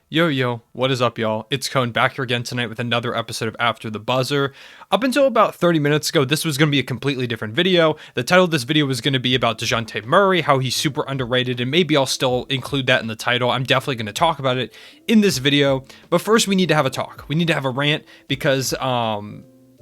Yo, what is up, y'all? It's Cone back here again tonight with another episode of After the Buzzer. Up until about 30 minutes ago, this was going to be a completely different video. The title of this video was going to be about DeJounte Murray, how he's super underrated, and maybe I'll still include that in the title. I'm definitely going to talk about it in this video. But first, we need to have a talk. We need to have a rant because,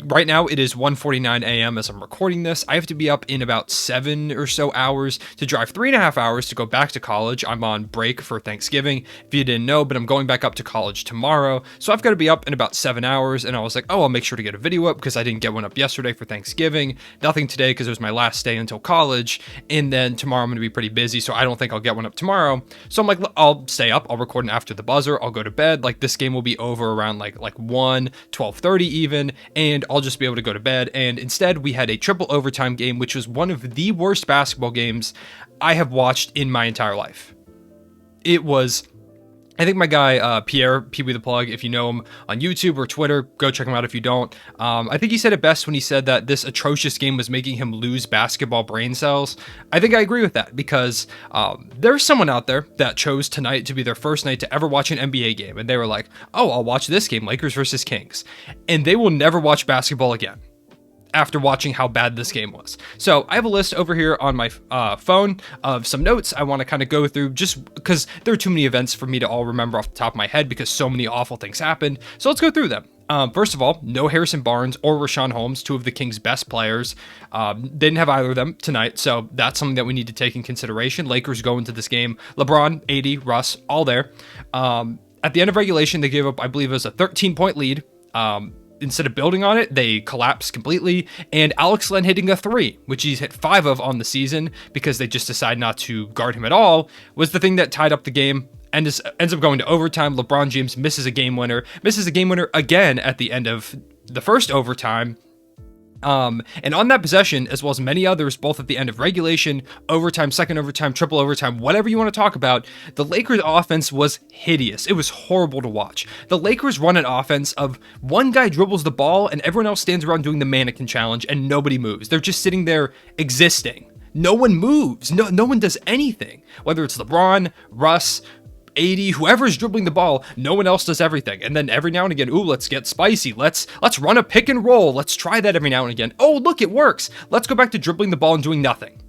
right now, it is 1:49 a.m. as I'm recording this. I have to be up in about 7 or so hours to drive 3.5 hours to go back to college. I'm on break for Thanksgiving, if you didn't know, but I'm going back up to college tomorrow. So I've got to be up in about 7 hours, and I was like, oh, I'll make sure to get a video up because I didn't get one up yesterday for Thanksgiving. Nothing today because it was my last day until college, and then tomorrow I'm going to be pretty busy, so I don't think I'll get one up tomorrow. So I'm like, I'll stay up. I'll record an After the Buzzer. I'll go to bed. Like, this game will be over around like 1, 12:30 even, and I'll just be able to go to bed. And instead, we had a triple overtime game, which was one of the worst basketball games I have watched in my entire life. It was, I think my guy, Pierre, Pee Wee the Plug, if you know him on YouTube or Twitter, go check him out if you don't. I think he said it best when he said that this atrocious game was making him lose basketball brain cells. I think I agree with that because there's someone out there that chose tonight to be their first night to ever watch an NBA game. And they were like, oh, I'll watch this game, Lakers versus Kings. And they will never watch basketball again after watching how bad this game was. So I have a list over here on my phone of some notes I want to kind of go through just because there are too many events for me to all remember off the top of my head because so many awful things happened. So let's go through them. First of all, no Harrison Barnes or Richaun Holmes, two of the Kings' best players. Didn't have either of them tonight, so that's something that we need to take in consideration. Lakers go into this game. LeBron, AD, Russ, all there. At the end of regulation, they gave up, I believe it was a 13-point lead. Instead of building on it, they collapsed completely, and Alex Len hitting a 3, which he's hit 5 of on the season because they just decided not to guard him at all, was the thing that tied up the game and ends up going to overtime. LeBron James misses a game winner again at the end of the first overtime. And on that possession, as well as many others, both at the end of regulation, overtime, second overtime, triple overtime, whatever you want to talk about, the Lakers offense was hideous. It was horrible to watch. The Lakers run an offense of one guy dribbles the ball and everyone else stands around doing the mannequin challenge and nobody moves. They're just sitting there existing. No one moves. No one does anything. Whether it's LeBron, Russ, AD, whoever's dribbling the ball, no one else does everything. And then every now and again, ooh, let's get spicy. Let's run a pick and roll. Let's try that every now and again. Oh, look, it works. Let's go back to dribbling the ball and doing nothing.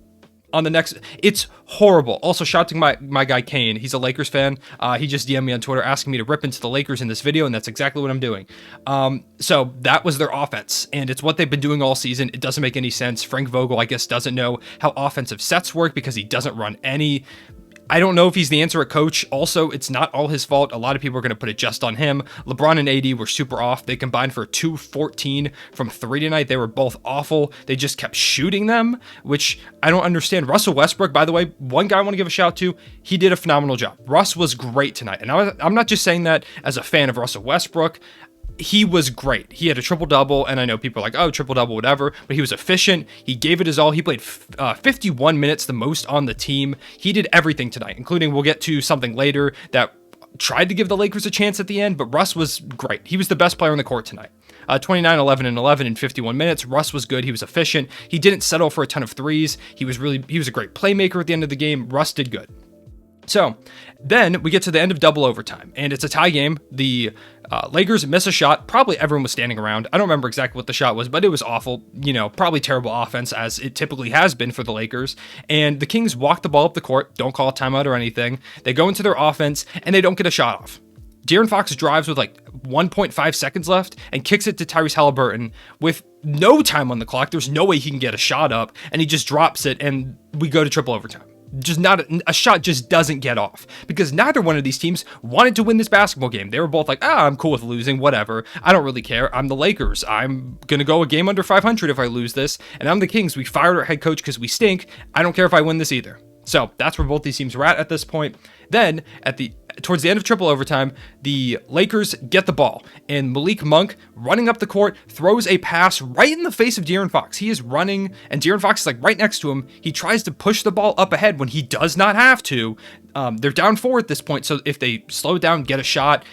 On the next, it's horrible. Also, shout out to my guy Kane. He's a Lakers fan. He just DM'd me on Twitter asking me to rip into the Lakers in this video, and that's exactly what I'm doing. So that was their offense, and it's what they've been doing all season. It doesn't make any sense. Frank Vogel, I guess, doesn't know how offensive sets work because he doesn't run any. I don't know if he's the answer at coach. Also, it's not all his fault. A lot of people are going to put it just on him. LeBron and AD were super off. They combined for 214 from 3 tonight. They were both awful. They just kept shooting them, which I don't understand. Russell Westbrook, by the way, one guy I want to give a shout to, he did a phenomenal job. Russ was great tonight. And I'm not just saying that as a fan of Russell Westbrook. He was great. He had a triple-double, and I know people are like, oh, triple-double, whatever, but he was efficient. He gave it his all. He played 51 minutes, the most on the team. He did everything tonight, including we'll get to something later that tried to give the Lakers a chance at the end, but Russ was great. He was the best player on the court tonight. 29, 11, and 11 in 51 minutes. Russ was good. He was efficient. He didn't settle for a ton of threes. He was a great playmaker at the end of the game. Russ did good. So then we get to the end of double overtime, and it's a tie game. The Lakers miss a shot. Probably everyone was standing around. I don't remember exactly what the shot was, but it was awful. Probably terrible offense, as it typically has been for the Lakers. And the Kings walk the ball up the court, don't call a timeout or anything. They go into their offense, and they don't get a shot off. De'Aaron Fox drives with like 1.5 seconds left and kicks it to Tyrese Haliburton with no time on the clock. There's no way he can get a shot up, and he just drops it, and we go to triple overtime. Just not a shot just doesn't get off because neither one of these teams wanted to win this basketball game. They were both like, I'm cool with losing, whatever. I don't really care. I'm the Lakers. I'm going to go a game under 500 if I lose this. And I'm the Kings. We fired our head coach because we stink. I don't care if I win this either. So that's where both these teams were at this point. Then towards the end of triple overtime, the Lakers get the ball, and Malik Monk, running up the court, throws a pass right in the face of De'Aaron Fox. He is running, and De'Aaron Fox is like right next to him. He tries to push the ball up ahead when he does not have to. They're down 4 at this point, so if they slow down, get a shot,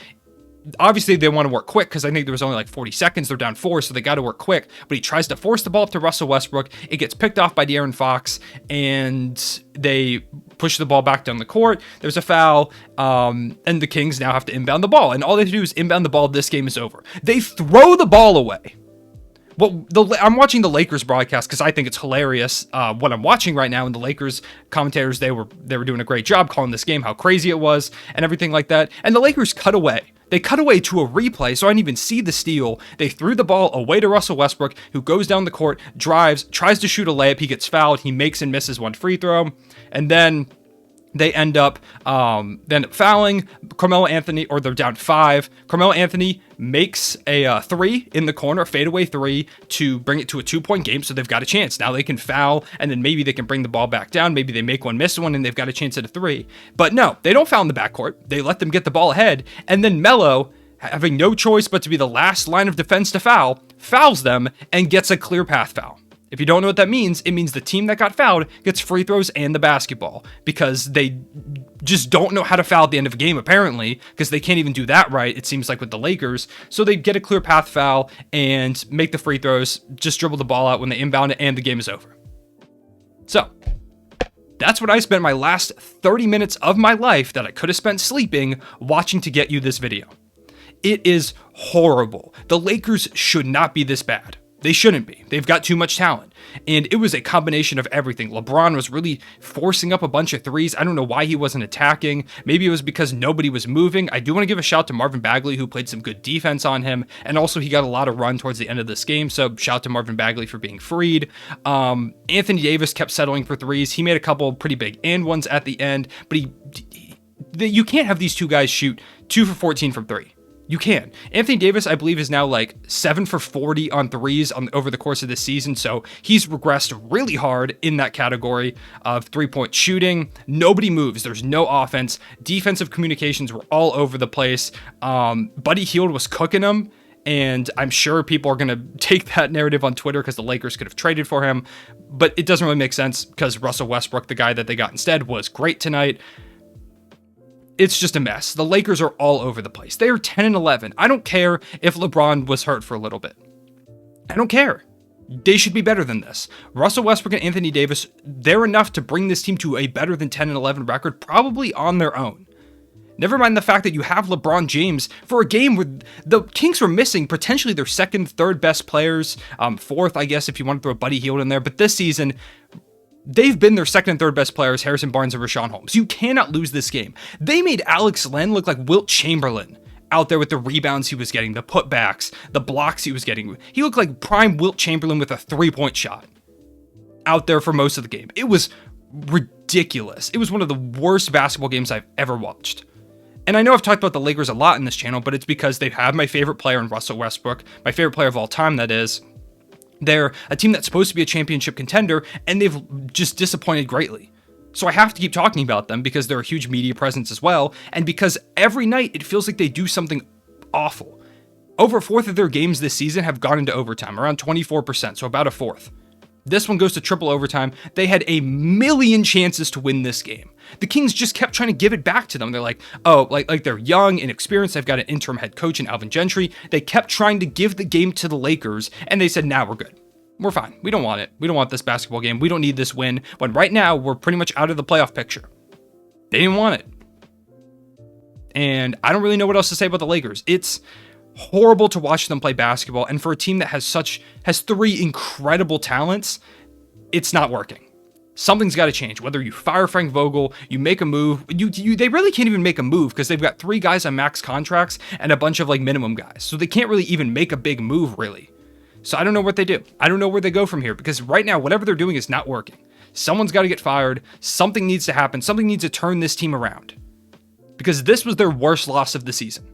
obviously they want to work quick because I think there was only like 40 seconds. They're down 4, so they got to work quick. But he tries to force the ball up to Russell Westbrook. It gets picked off by De'Aaron Fox, and they push the ball back down the court. There's a foul, and the Kings now have to inbound the ball. And all they have to do is inbound the ball. This game is over. They throw the ball away. Well, I'm watching the Lakers broadcast because I think it's hilarious what I'm watching right now. And the Lakers commentators, they were doing a great job calling this game, how crazy it was and everything like that. And the Lakers cut away. They cut away to a replay, so I didn't even see the steal. They threw the ball away to Russell Westbrook, who goes down the court, drives, tries to shoot a layup. He gets fouled. He makes and misses one free throw. And then they end up fouling Carmelo Anthony, or they're down 5. Carmelo Anthony makes a 3 in the corner, fadeaway 3, to bring it to a 2-point game, so they've got a chance. Now they can foul, and then maybe they can bring the ball back down. Maybe they make one, miss one, and they've got a chance at a 3. But no, they don't foul in the backcourt. They let them get the ball ahead, and then Melo, having no choice but to be the last line of defense to foul, fouls them and gets a clear path foul. If you don't know what that means, it means the team that got fouled gets free throws and the basketball, because they just don't know how to foul at the end of a game, apparently, because they can't even do that right, it seems like, with the Lakers. So they get a clear path foul and make the free throws, just dribble the ball out when they inbound it, and the game is over. So that's what I spent my last 30 minutes of my life that I could have spent sleeping watching to get you this video. It is horrible. The Lakers should not be this bad. They shouldn't be. They've got too much talent. And it was a combination of everything. LeBron was really forcing up a bunch of threes. I don't know why he wasn't attacking. Maybe it was because nobody was moving. I do want to give a shout to Marvin Bagley, who played some good defense on him. And also he got a lot of run towards the end of this game. So shout to Marvin Bagley for being freed. Anthony Davis kept settling for threes. He made a couple pretty big and ones at the end. But you can't have these two guys shoot 2 for 14 from 3. You can. Anthony Davis, I believe, is now like 7 for 40 on threes over the course of this season. So he's regressed really hard in that category of 3-point shooting. Nobody moves. There's no offense. Defensive communications were all over the place. Buddy Hield was cooking them. And I'm sure people are going to take that narrative on Twitter because the Lakers could have traded for him. But it doesn't really make sense because Russell Westbrook, the guy that they got instead, was great tonight. It's just a mess. The Lakers are all over the place. They are 10-11. I don't care if LeBron was hurt for a little bit. I don't care. They should be better than this. Russell Westbrook and Anthony Davis, they're enough to bring this team to a better than 10-11 record, probably on their own. Never mind the fact that you have LeBron James for a game where the Kings were missing potentially their second, third best players, fourth, I guess, if you want to throw Buddy Hield in there. But this season, they've been their second and third best players, Harrison Barnes and Richaun Holmes. You cannot lose this game. They made Alex Len look like Wilt Chamberlain out there with the rebounds he was getting, the putbacks, the blocks he was getting. He looked like prime Wilt Chamberlain with a 3-point shot out there for most of the game. It was ridiculous. It was one of the worst basketball games I've ever watched. And I know I've talked about the Lakers a lot in this channel, but it's because they have my favorite player in Russell Westbrook, my favorite player of all time, that is. They're a team that's supposed to be a championship contender, and they've just disappointed greatly. So I have to keep talking about them because they're a huge media presence as well, and because every night it feels like they do something awful. Over a fourth of their games this season have gone into overtime, around 24%, so about a fourth. This one goes to triple overtime. They had a million chances to win this game. The Kings just kept trying to give it back to them. They're like, oh, like they're young and experienced. They've got an interim head coach in Alvin Gentry. They kept trying to give the game to the Lakers, and they said, nah, we're good. We're fine. We don't want it. We don't want this basketball game. We don't need this win, when right now we're pretty much out of the playoff picture. They didn't want it. And I don't really know what else to say about the Lakers. It's horrible to watch them play basketball, and for a team that has 3 incredible talents, it's not working. Something's got to change. Whether you fire Frank Vogel, you make a move, they really can't even make a move because they've got 3 guys on max contracts and a bunch of like minimum guys. So they can't really even make a big move, really. So I don't know what they do. I don't know where they go from here, because right now whatever they're doing is not working. Someone's got to get fired. Something needs to happen. Something needs to turn this team around, because this was their worst loss of the season.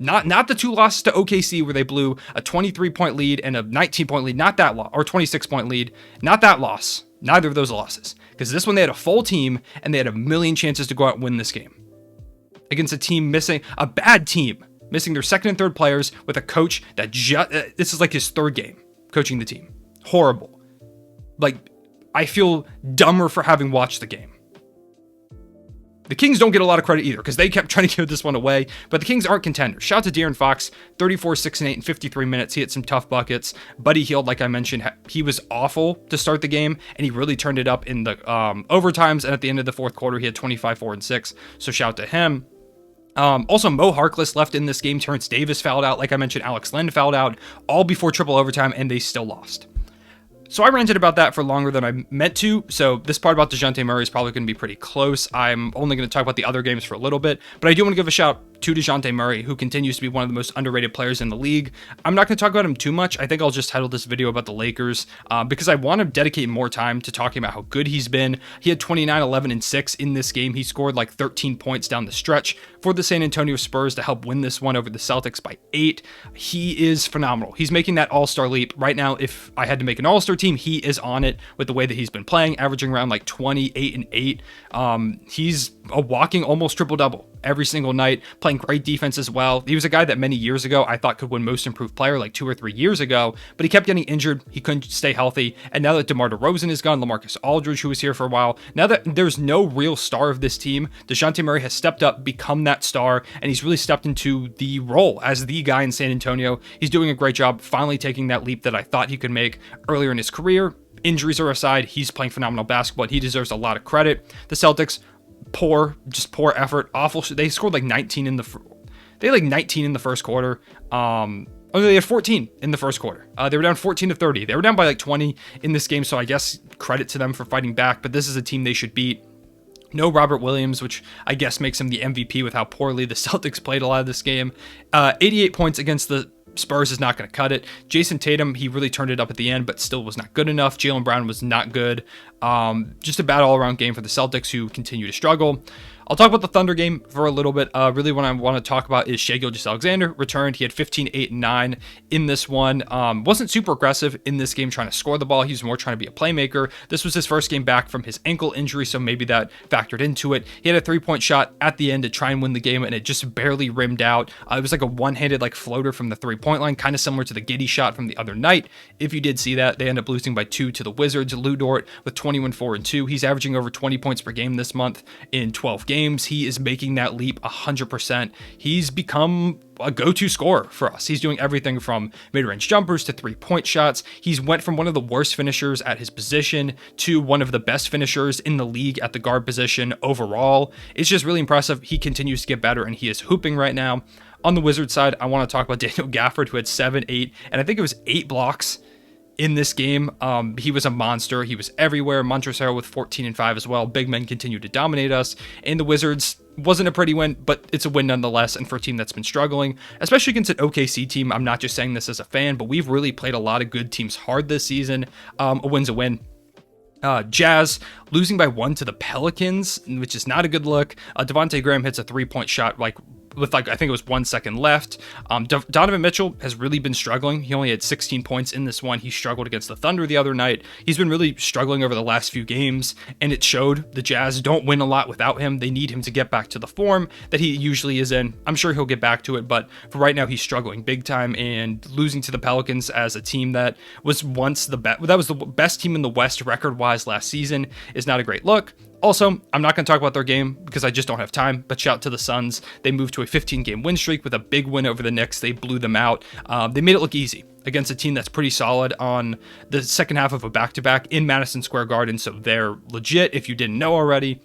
Not the 2 losses to OKC where they blew a 23-point lead and a 19-point lead, not that loss, or 26-point lead, not that loss. Neither of those losses. Because this one they had a full team and they had a million chances to go out and win this game. Against a team missing, a bad team, missing their second and third players with a coach that this is like his 3rd game coaching the team. Horrible. Like, I feel dumber for having watched the game. The Kings don't get a lot of credit either because they kept trying to give this one away, but the Kings aren't contenders. Shout out to De'Aaron Fox, 34, 6, and 8 in 53 minutes. He hit some tough buckets. Buddy Hield, like I mentioned, he was awful to start the game, and he really turned it up in the overtimes, and at the end of the fourth quarter, he had 25, 4, and 6, so shout out to him. Also, Mo Harkless left in this game. Terrence Davis fouled out. Like I mentioned, Alex Len fouled out, all before triple overtime, and they still lost. So I ranted about that for longer than I meant to, so this part about DeJounte Murray is probably going to be pretty close. I'm only going to talk about the other games for a little bit, but I do want to give a shout to DeJounte Murray, who continues to be one of the most underrated players in the league. I'm not going to talk about him too much. I think I'll just title this video about the Lakers because I want to dedicate more time to talking about how good he's been. He had 29, 11, and 6 in this game. He scored like 13 points down the stretch for the San Antonio Spurs to help win this one over the Celtics by 8. He is phenomenal. He's making that all-star leap. Right now, if I had to make an all-star team, he is on it with the way that he's been playing, averaging around like 28 and 8. He's a walking almost triple-double every single night, playing great defense as well. He was a guy that many years ago I thought could win Most Improved Player like 2 or 3 years ago, but he kept getting injured. He couldn't stay healthy. And now that DeMar DeRozan is gone, LaMarcus Aldridge, who was here for a while, now that there's no real star of this team, DeJounte Murray has stepped up, become that star, and he's really stepped into the role as the guy in San Antonio. He's doing a great job finally taking that leap that I thought he could make earlier in his career. Injuries are aside, he's playing phenomenal basketball. He deserves a lot of credit. The Celtics, poor effort, awful. They scored like 19 in the first quarter. They had 14 in the first quarter. They were down 14 to 30. They were down by like 20 in this game, so I guess credit to them for fighting back, but this is a team they should beat. No Robert Williams, which I guess makes him the MVP with how poorly the Celtics played a lot of this game. 88 points against the Spurs is not going to cut it. Jason Tatum, he really turned it up at the end, but still was not good enough. Jaylen Brown was not good. Just a bad all-around game for the Celtics, who continue to struggle. I'll talk about the Thunder game for a little bit. Really what I want to talk about is Shai Gilgeous-Alexander returned. He had 15, 8, and 9 in this one. Wasn't super aggressive in this game trying to score the ball. He was more trying to be a playmaker. This was his first game back from his ankle injury, so maybe that factored into it. He had a three-point shot at the end to try and win the game, and it just barely rimmed out. It was like a one-handed like floater from the three-point line, kind of similar to the Giddey shot from the other night. If you did see that, they end up losing by 2 to the Wizards. Lou Dort with 21, 4, and 2. He's averaging over 20 points per game this month in 12 games. He is making that leap 100%. He's become a go-to scorer for us. He's doing everything from mid-range jumpers to three-point shots. He's went from one of the worst finishers at his position to one of the best finishers in the league at the guard position overall. It's just really impressive. He continues to get better, and he is hooping right now. On the Wizards side, I want to talk about Daniel Gafford, who had 7, 8, and I think it was 8 blocks in this game. He was a monster. He was everywhere. Montrezl Harrell with 14 and 5 as well. Big men continue to dominate us. And the Wizards wasn't a pretty win, but it's a win nonetheless. And for a team that's been struggling, especially against an OKC team, I'm not just saying this as a fan, but we've really played a lot of good teams hard this season. A win's a win. Jazz losing by 1 to the Pelicans, which is not a good look. Devontae Graham hits a three-point shot with I think it was 1 second left. Donovan Mitchell has really been struggling. He only had 16 points in this one. He struggled against the Thunder the other night. He's been really struggling over the last few games, and it showed. The Jazz don't win a lot without him. They need him to get back to the form that he usually is in. I'm sure he'll get back to it, but for right now, he's struggling big time, and losing to the Pelicans as a team that was once the best team in the West record-wise last season is not a great look. Also, I'm not going to talk about their game because I just don't have time, but shout out to the Suns. They moved to a 15-game win streak with a big win over the Knicks. They blew them out. They made it look easy against a team that's pretty solid on the second half of a back-to-back in Madison Square Garden, so they're legit if you didn't know already.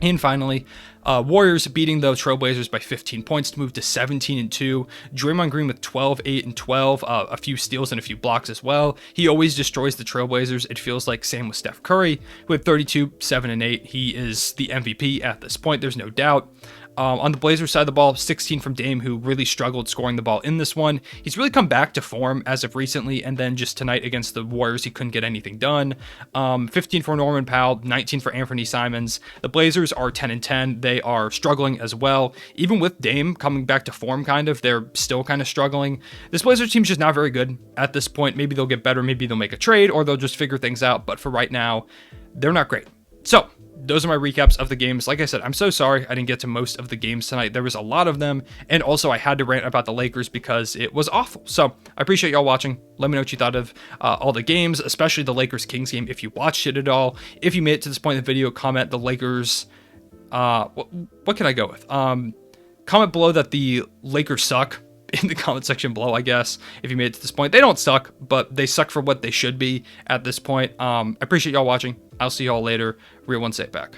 And finally, Warriors beating the Trailblazers by 15 points to move to 17-2. Draymond Green with 12, 8, and 12. A few steals and a few blocks as well. He always destroys the Trailblazers. It feels like same with Steph Curry, who had 32, 7, and 8. He is the MVP at this point. There's no doubt. On the Blazers side of the ball, 16 from Dame, who really struggled scoring the ball in this one. He's really come back to form as of recently, and then just tonight against the Warriors, he couldn't get anything done. 15 for Norman Powell, 19 for Anthony Simons. The Blazers are 10 and 10. They are struggling as well. Even with Dame coming back to form, they're still kind of struggling. This Blazers team's just not very good at this point. Maybe they'll get better. Maybe they'll make a trade, or they'll just figure things out. But for right now, they're not great. So those are my recaps of the games. Like I said, I'm so sorry I didn't get to most of the games tonight. There was a lot of them, and also I had to rant about the Lakers because it was awful. So I appreciate y'all watching. Let me know what you thought of all the games, especially the Lakers-Kings game, if you watched it at all. If you made it to this point in the video, comment the Lakers What can I go with? Comment below that the Lakers suck in the comment section below, I guess, if you made it to this point. They don't suck, but they suck for what they should be at this point. I appreciate y'all watching. I'll see y'all later. Real One Safe back.